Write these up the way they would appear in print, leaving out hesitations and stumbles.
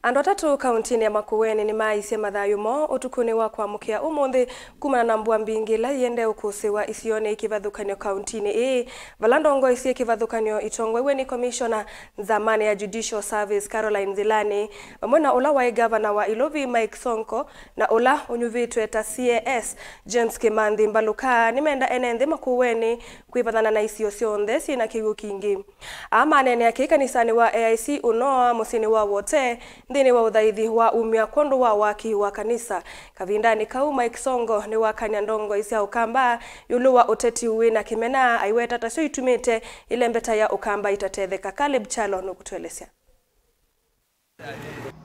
Andu atatu kauntini ya Makueni nimaiisya Thayu mo utukuni wa kwamukia umuthi kumana na Mbua mbingi la yiendeeye ukusiiwa isione kivathukan'yo kauntini vala ndongoisie kivathukan'yo itongwaiwe ni commissioner zamani ya Judicial Service Caroline Zilani pamwe na ula wa governor wa Ilovi Mike Sonko na ula unyuvitwe ta CAS James Kimanthi Mbaluka nimenda enenthi Makueni kwipathana na isio sionthe sina kiw'u kingi amanene ake kanisani wa AIC unoa musini wa wote ndini wa uthaithi wa umwe kondu wa waki wa kanisa kavindani kau Mike Sonko ni wakanya ndongo isia ukamba yuluwa uteti wina kimena aiweta tasyo itumite ile mbeta ya ukamba itatetheka Caleb Chalo nukutwelesya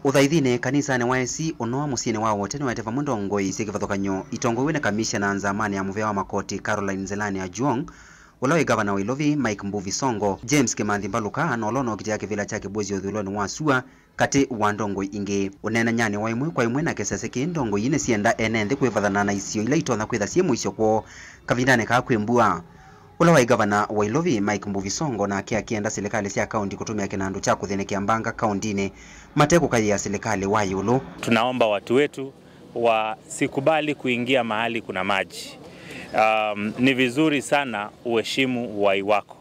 Uthaithine kanisa ne waisi unoa musini wa wote ni watefa ndongo isia kivathukan'yo itongwaiwe na commissioner zamani ya muvea wa makoti Caroline Zilani ajuong Ulawe governor wa Ilovi Mike Sonko James Kimanthi Mbaluka na olono kiti yake vila chake bwezi uthuloni wa sua kati wa ndongo ingi unena nyane wa imwe kwa imwe na kesese ki ndongo ine sienda enenthi kwivathana na isio ila itona kwitha sie mwisho kwa kavindane ka Mbua. Ulawe governor wa Ilovi Mike Sonko na akienda serikali sia kaunti kutumia kinandu cha kuthenekia mbanga kauntini mateko kai ya serikali wa yulu. Tunaomba watu wetu wasikubali kuingia mahali kuna maji. Ni vizuri sana uheshimu uhai wako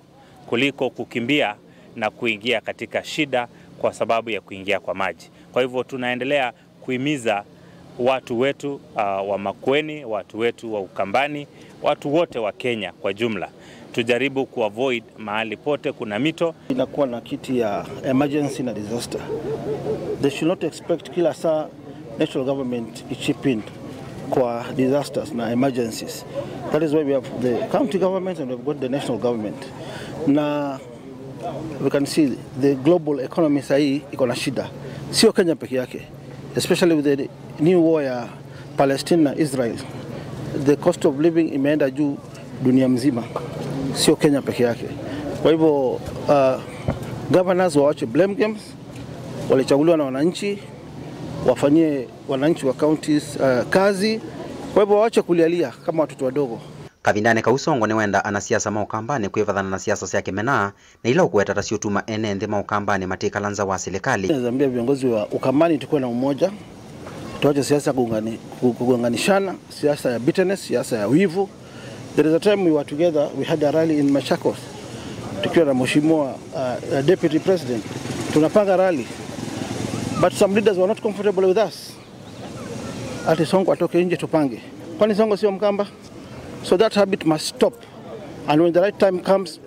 kuliko kukimbia na kuingia katika shida kwa sababu ya kuingia kwa maji. Kwa hivyo tunaendelea kuhimiza watu wetu wa Makueni, watu wetu wa Ukambani, watu wote wa Kenya kwa jumla tujaribu kuavoid mahali pote kuna mito. Inakuwa na kiti ya emergency na disaster. They should not expect kila saa national government chip in kwa disasters na emergencies. That is why we have the county government and we've got the national government. Na we can see the global economy sahi iko na shida. Sio Kenya peke yake. Especially with the new war ya Palestine na Israel. The cost of living imeenda juu dunia mzima. Sio Kenya peke yake. Kwa hivyo governors waache blame games. Walichaguliwa na wananchi. Wafanyie wananchi wa counties kazi. Kwa hivyo waache kulialia kama watoto wadogo. Kavindane ka Sonko ni wenda anasiasa maukambani kwivathana na siasa sia kimena na ila ukueta tasiotuma enenthi maukambani matika lanza wa serikali. Nazambia viongozi wa Ukambani tukuwe na umoja. Tuache siasa kuunganishana, siasa ya bitterness, siasa ya wivu. There is a time we were together, we had a rally in Machakos. Tukiwa na mheshimiwa deputy president. Tunapanga rally. But some leaders were not comfortable with us. Ati Sonko atoke nje tupange. Kwani Sonko sio Mkamba? So that habit must stop. And when the right time comes,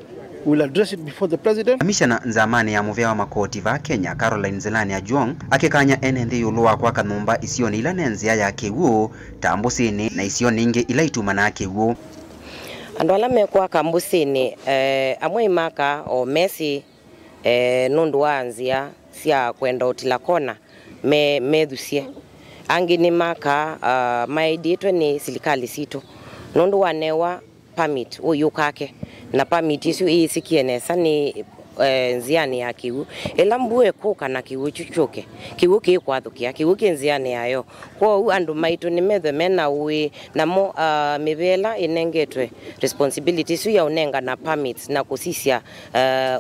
we'll address it before the president. Commissioner zamani ya muvea wa makoti va Kenya Caroline Zilani ajuong akikanya enenthi yuluwa kwa kanumba isioni ila nenzia ya kiw'u tambusini na isioni ingi ila ituma na kiw'u. Andu ala mekwa kambusini amwe myaka o mesi nundu wa nzia sia kwenda utilakona medhusie angi ni myaka maiditwe ni serikali sito nundu wanewa permit uyukake na permit isu isikienesa ni nziani ya kiw'u ila mbue kuka na kiw'u chuchuke kiw'u kikwathukia kiw'u kinziani yayo kwa andu maitu ni methe mena ui namo mivela inengetwe responsibility su ya unenga na permits na kusisia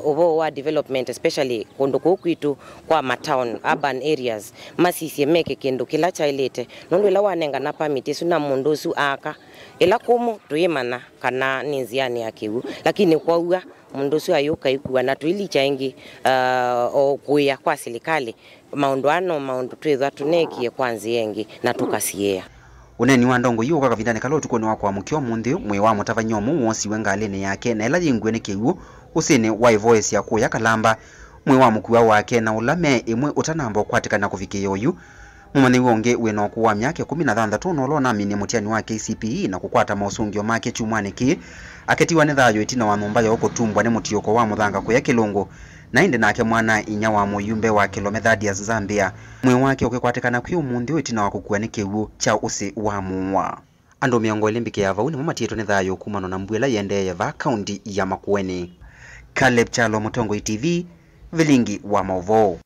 uvo wa development especially kundu kukwitu kwa matown urban areas masisi meke kindu kila chailete nundu ila wanenga na permit su na mundu su aka ila kumu tuimana kana ni nziani ya kiw'u lakini kwa uga mundu su ayuka ikuwa na tuili chaingi o kuya kwa serikali maundu twitha tunekie kwanzi yengi na tukasiea uneni wa ndongo yuka kavindane kalotu koni wa kwa mukio munthi mwe wa mutavan'ya wosi wengaleni yake na ila yingwe ni kiw'u usini wa Ivoesya kuya kalamba mwe wa mukua wake na ulame imwe utanamba kwatikana kufikia uyu mumani wonge wena kuwa myaka 16 no lona mini mutiani wa KCPE na kukwata mausungio make chumwane ki aketiwa ni Thayu itina wa numba ya okutumbwa ni mutioko wa muthanga kuya Kilungu na inde nake mwanainya wa muyumbe wa Kilome Zambia mwe wake ukikwatikana kwi umuthi itina wa kukua ni kiw'u cha usi wa Muua. Andu miongo ilimbike ya vauni mumatieto ni Thayu kumana na Mbua yiendeeye va kaunti ya Makueni. Caleb Chalo, Mutongo TV, vilingi wa Mauvo.